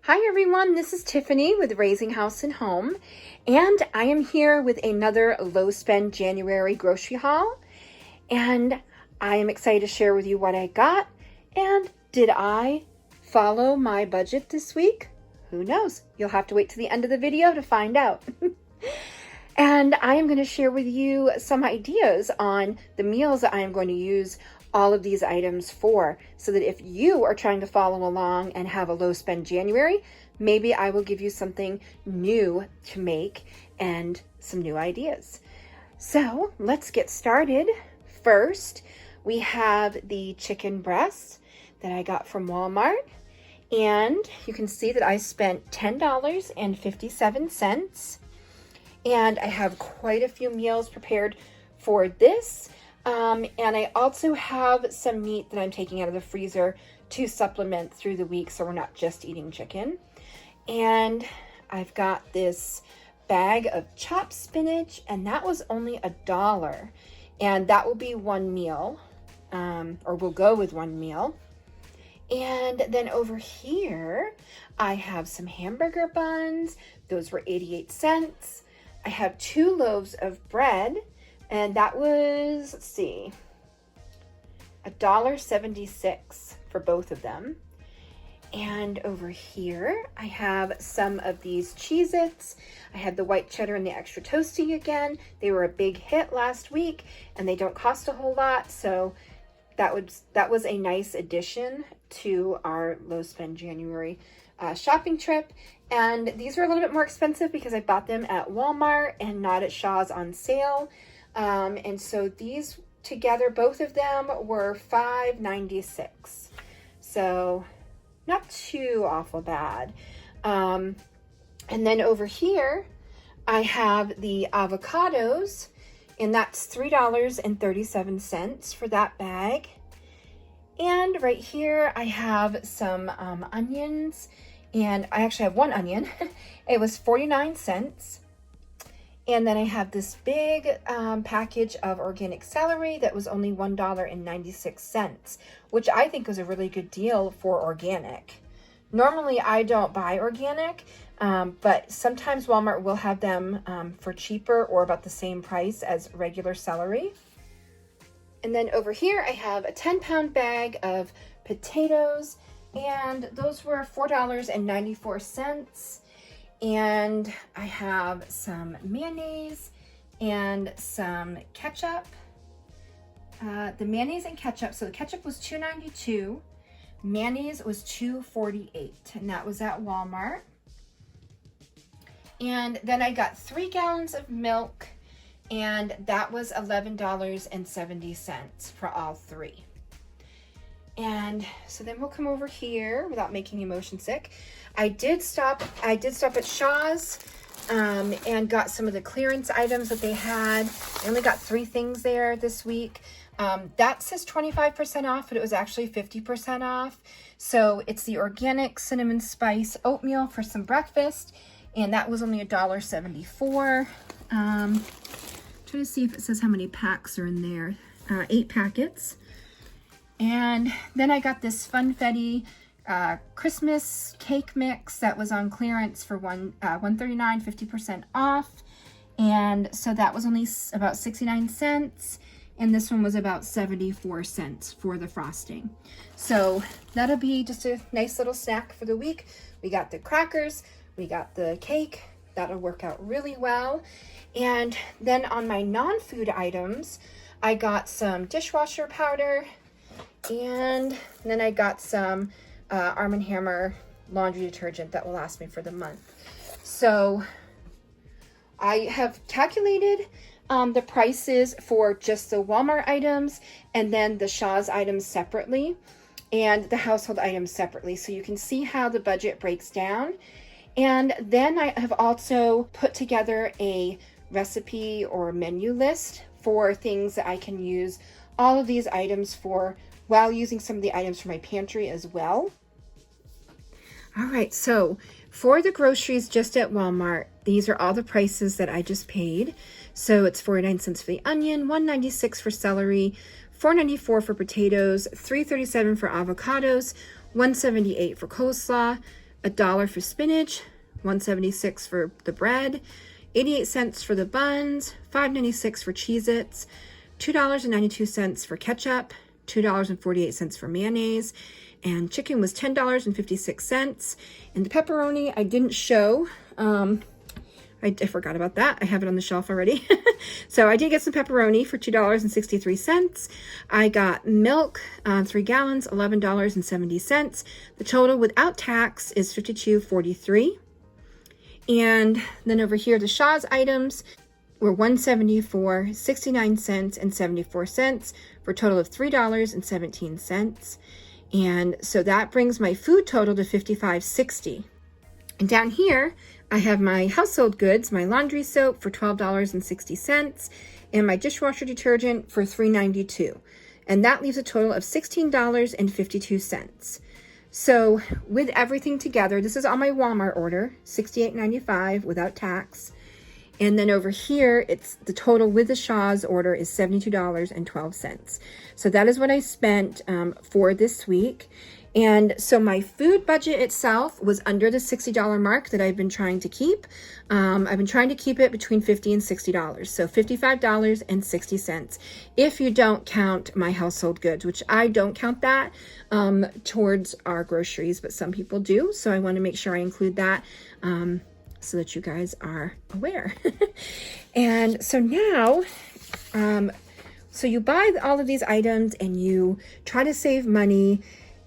Hi everyone, this is Tiffany with Raising House and Home, and I am here with another low spend January grocery haul, and I am excited to share with you what I got. And did I follow my budget this week? Who knows? You'll have to wait to the end of the video to find out. And I am going to share with you some ideas on the meals that I am going to use all of these items for, so that if you are trying to follow along and have a low spend January, maybe I will give you something new to make and some new ideas. So let's get started. First, we have the chicken breasts that I got from Walmart, and you can see that I spent $10.57. And I have quite a few meals prepared for this. And I also have some meat that I'm taking out of the freezer to supplement through the week, so we're not just eating chicken. And I've got this bag of chopped spinach, and that was only $1. And that will be one meal, or we'll go with one meal. And then over here, I have some hamburger buns. Those were 88 cents. I have 2 loaves of bread, and that was, let's see, $1.76 for both of them. And over here, I have some of these Cheez-Its. I had the white cheddar and the extra toasty again. They were a big hit last week, and they don't cost a whole lot, so that was a nice addition to our low spend January shopping trip. And these were a little bit more expensive because I bought them at Walmart and not at Shaw's on sale. And so these together, both of them were $5.96. So not too awful bad. And then over here, I have the avocados, and that's $3.37 for that bag. And right here, I have some onions, and I actually have one onion. It was 49 cents. And then I have this big package of organic celery that was only $1.96, which I think was a really good deal for organic. Normally, I don't buy organic, but sometimes Walmart will have them for cheaper or about the same price as regular celery. And then over here, I have a 10-pound bag of potatoes, and those were $4.94. And I have some mayonnaise and some ketchup. The mayonnaise and ketchup, so the ketchup was $2.92, mayonnaise was $2.48, and that was at Walmart. And then I got 3 gallons of milk, and that was $11.70 for all 3. And so then we'll come over here without making you motion sick. I did stop at Shaw's and got some of the clearance items that they had. I only got 3 things there this week. That says 25% off, but it was actually 50% off. So it's the organic cinnamon spice oatmeal for some breakfast, and that was only $1.74. Trying to see if it says how many packs are in there. 8 packets. And then I got this Funfetti Christmas cake mix that was on clearance for $139, 50% off. And so that was only about 69 cents. And this one was about 74 cents for the frosting. So that'll be just a nice little snack for the week. We got the crackers, we got the cake. That'll work out really well. And then on my non-food items, I got some dishwasher powder, and then I got some Arm & Hammer laundry detergent that will last me for the month. So I have calculated the prices for just the Walmart items, and then the Shaw's items separately, and the household items separately, so you can see how the budget breaks down. And then I have also put together a recipe or menu list for things that I can use all of these items for, while using some of the items from my pantry as well. All right, so for the groceries just at Walmart, these are all the prices that I just paid. So it's 49 cents for the onion, $1.96 for celery, $4.94 for potatoes, $3.37 for avocados, $1.78 for coleslaw, $1 for spinach, $1.76 for the bread, 88 cents for the buns, $5.96 for Cheez-Its, $2.92 for ketchup, $2.48 for mayonnaise, and chicken was $10.56. And the pepperoni I didn't show. I forgot about that. I have it on the shelf already. So I did get some pepperoni for $2.63. I got milk, 3 gallons, $11.70. The total without tax is $52.43. And then over here, the Shaw's items were $1.74, 69 cents, and 74 cents for a total of $3.17. And so that brings my food total to $55.60. And down here, I have my household goods, my laundry soap for $12.60, and my dishwasher detergent for $3.92. And that leaves a total of $16.52. So with everything together, this is on my Walmart order, $68.95 without tax. And then over here, it's the total with the Shaw's order is $72.12. So that is what I spent for this week. And so my food budget itself was under the $60 mark that I've been trying to keep. I've been trying to keep it between $50 and $60. So $55.60 if you don't count my household goods, which I don't count that towards our groceries, but some people do. So I want to make sure I include that so that you guys are aware. And so now, so you buy all of these items and you try to save money.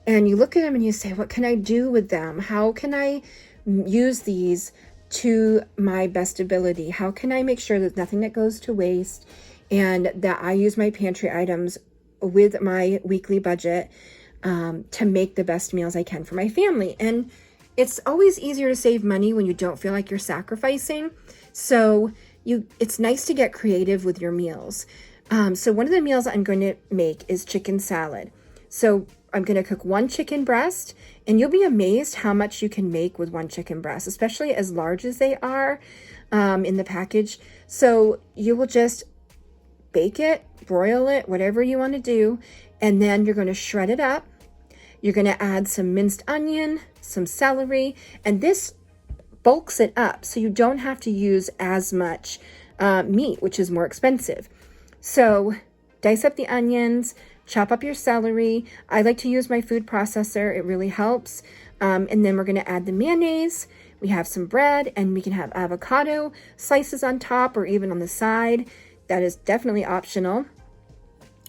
And you look at them and you say, what can I do with them? How can I use these to my best ability? How can I make sure there's nothing that goes to waste and that I use my pantry items with my weekly budget to make the best meals I can for my family? And it's always easier to save money when you don't feel like you're sacrificing. So it's nice to get creative with your meals. So one of the meals I'm going to make is chicken salad. So I'm going to cook 1 chicken breast, and you'll be amazed how much you can make with 1 chicken breast, especially as large as they are in the package. So you will just bake it, broil it, whatever you want to do, and then you're going to shred it up. You're going to add some minced onion, some celery, and this bulks it up so you don't have to use as much meat, which is more expensive. So dice up the onions, chop up your celery. I like to use my food processor. It really helps. And then we're going to add the mayonnaise. We have some bread, and we can have avocado slices on top or even on the side. That is definitely optional.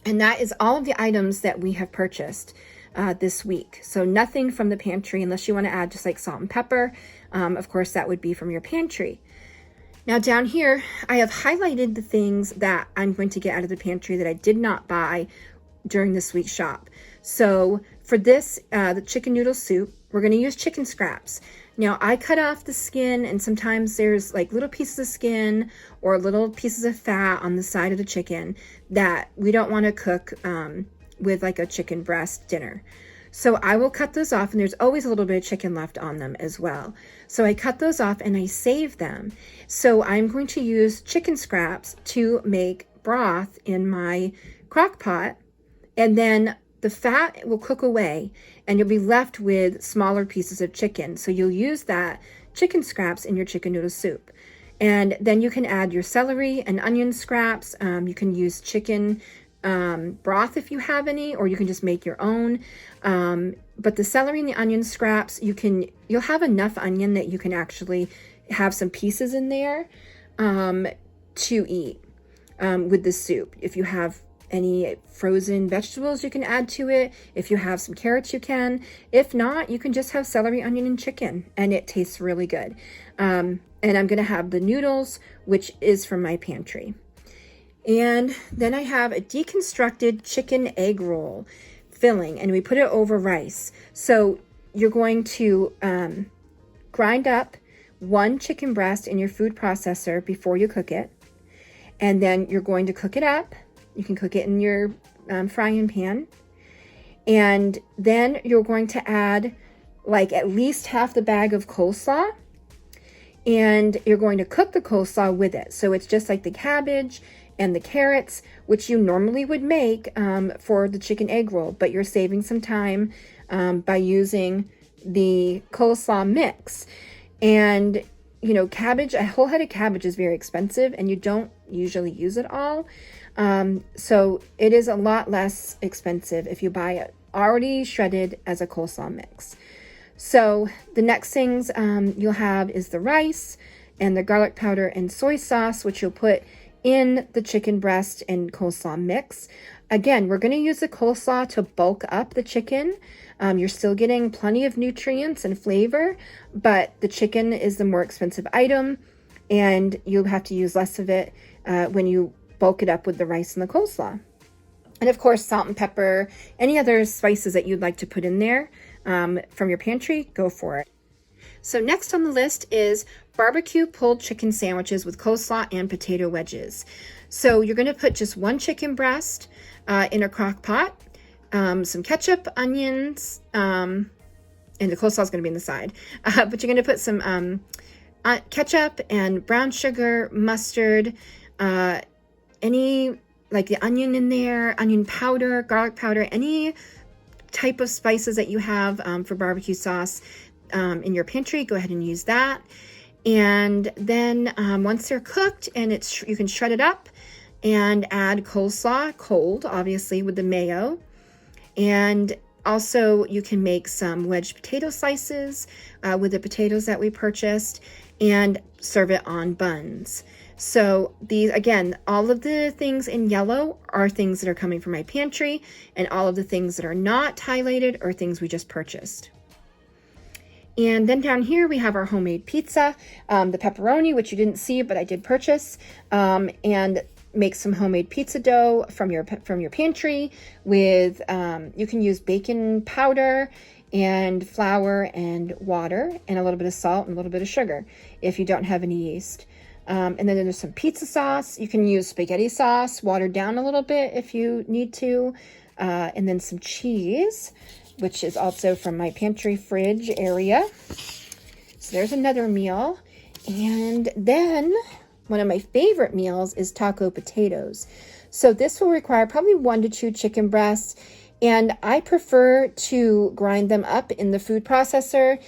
And that is all of the items that we have purchased this week. So nothing from the pantry unless you want to add just like salt and pepper. Of course, that would be from your pantry. Now down here, I have highlighted the things that I'm going to get out of the pantry that I did not buy during this week's shop. So for this, the chicken noodle soup, we're going to use chicken scraps. Now I cut off the skin, and sometimes there's like little pieces of skin or little pieces of fat on the side of the chicken that we don't want to cook with like a chicken breast dinner. So I will cut those off, and there's always a little bit of chicken left on them as well. So I cut those off and I save them. So I'm going to use chicken scraps to make broth in my crock pot. And then the fat will cook away and you'll be left with smaller pieces of chicken. So you'll use that chicken scraps in your chicken noodle soup. And then you can add your celery and onion scraps. You can use chicken broth if you have any, or you can just make your own. But the celery and the onion scraps, you'll have enough onion that you can actually have some pieces in there to eat with the soup. If you have any frozen vegetables, you can add to it. If you have some carrots, you can. If not, you can just have celery, onion, and chicken, and it tastes really good. And I'm going to have the noodles, which is from my pantry. And then I have a deconstructed chicken egg roll filling, and we put it over rice. So you're going to grind up 1 chicken breast in your food processor before you cook it. And then you're going to cook it up. You can cook it in your frying pan. And then you're going to add like at least half the bag of coleslaw. And you're going to cook the coleslaw with it. So it's just like the cabbage and the carrots, which you normally would make for the chicken egg roll. But you're saving some time by using the coleslaw mix. And, you know, cabbage, a whole head of cabbage is very expensive, and you don't usually use it all. So it is a lot less expensive if you buy it already shredded as a coleslaw mix. So the next things you'll have is the rice and the garlic powder and soy sauce, which you'll put in the chicken breast and coleslaw mix. Again, we're going to use the coleslaw to bulk up the chicken. You're still getting plenty of nutrients and flavor, but the chicken is the more expensive item, and you'll have to use less of it when you bulk it up with the rice and the coleslaw. And of course, salt and pepper, any other spices that you'd like to put in there from your pantry, go for it. So next on the list is barbecue pulled chicken sandwiches with coleslaw and potato wedges. So you're going to put just one chicken breast in a crock pot, some ketchup, onions, and the coleslaw is going to be in the side. But you're going to put some ketchup and brown sugar, mustard, any like the onion in there, onion powder, garlic powder, any type of spices that you have for barbecue sauce in your pantry, go ahead and use that. And then once they're cooked and you can shred it up and add coleslaw, cold, obviously, with the mayo. And also you can make some wedge potato slices with the potatoes that we purchased and serve it on buns. So these, again, all of the things in yellow are things that are coming from my pantry, and all of the things that are not highlighted are things we just purchased. And then down here we have our homemade pizza, the pepperoni, which you didn't see, but I did purchase, and make some homemade pizza dough from your pantry with, you can use bacon powder and flour and water and a little bit of salt and a little bit of sugar if you don't have any yeast. And then there's some pizza sauce. You can use spaghetti sauce, watered down a little bit if you need to. And then some cheese, which is also from my pantry fridge area. So there's another meal. And then one of my favorite meals is taco potatoes. So this will require probably 1 to 2 chicken breasts. And I prefer to grind them up in the food processor.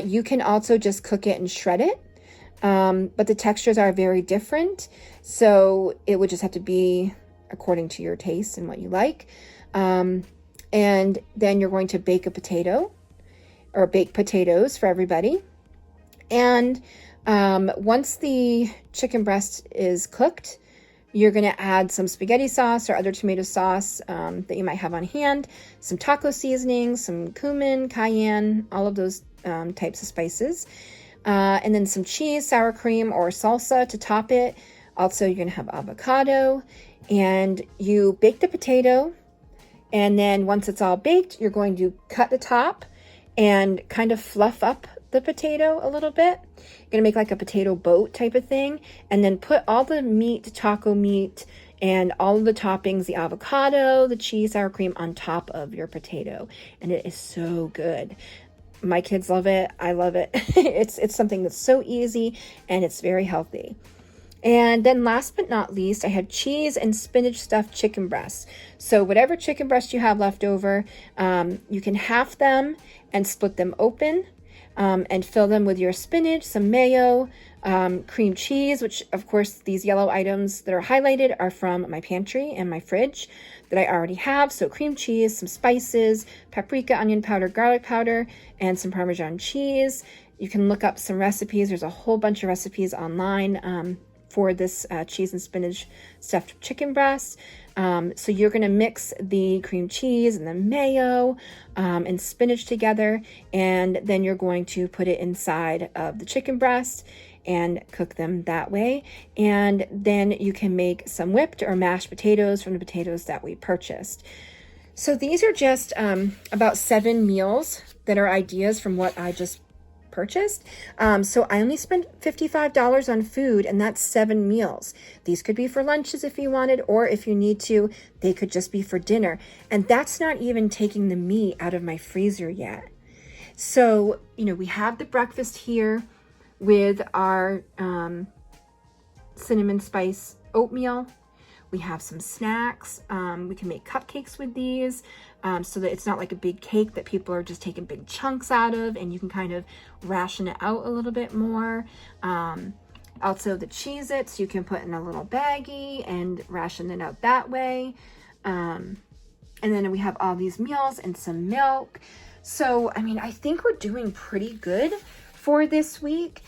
You can also just cook it and shred it. But the textures are very different, so it would just have to be according to your taste and what you like. And then you're going to bake a potato, or bake potatoes for everybody. And once the chicken breast is cooked, you're going to add some spaghetti sauce or other tomato sauce that you might have on hand, some taco seasoning, some cumin, cayenne, all of those types of spices. And then some cheese, sour cream, or salsa to top it. Also, you're going to have avocado. And you bake the potato. And then once it's all baked, you're going to cut the top and kind of fluff up the potato a little bit. You're going to make like a potato boat type of thing. And then put all the meat, taco meat, and all of the toppings, the avocado, the cheese, sour cream on top of your potato. And it is so good. My kids love it. I love it. It's something that's so easy and it's very healthy. And then last but not least, I have cheese and spinach stuffed chicken breasts. So whatever chicken breast you have left over, you can half them and split them open and fill them with your spinach, some mayo, cream cheese, which of course these yellow items that are highlighted are from my pantry and my fridge that I already have. So cream cheese, some spices, paprika, onion powder, garlic powder, and some Parmesan cheese. You can look up some recipes. There's a whole bunch of recipes online for this cheese and spinach stuffed chicken breast. So you're going to mix the cream cheese and the mayo and spinach together, and then you're going to put it inside of the chicken breast and cook them that way. And then you can make some whipped or mashed potatoes from the potatoes that we purchased. So these are just about 7 meals that are ideas from what I just purchased. So I only spent $55 on food, and that's 7 meals. These could be for lunches if you wanted, or if you need to, they could just be for dinner. And that's not even taking the meat out of my freezer yet. So, you know, we have the breakfast here with our cinnamon spice oatmeal. We have some snacks. We can make cupcakes with these. so that it's not like a big cake that people are just taking big chunks out of, and you can kind of ration it out a little bit more. Also the Cheez-Its you can put in a little baggie and ration it out that way. And then we have all these meals and some milk. So, I mean, I think we're doing pretty good for this week.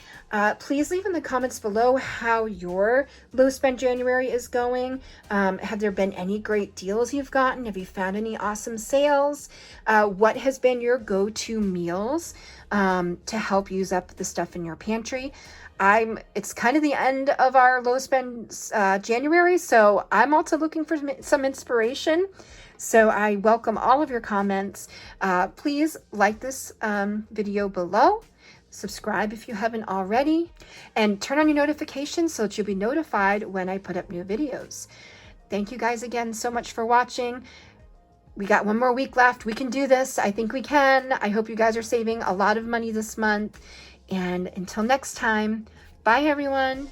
Please leave in the comments below how your low spend January is going. Have there been any great deals you've gotten? Have you found any awesome sales? What has been your go-to meals to help use up the stuff in your pantry? It's kind of the end of our low spend January, so I'm also looking for some inspiration. So I welcome all of your comments. Please like this video below. Subscribe if you haven't already, and turn on your notifications so that you'll be notified when I put up new videos. Thank you guys again so much for watching. We got one more week left. We can do this. I think we can. I hope you guys are saving a lot of money this month. And until next time, bye everyone.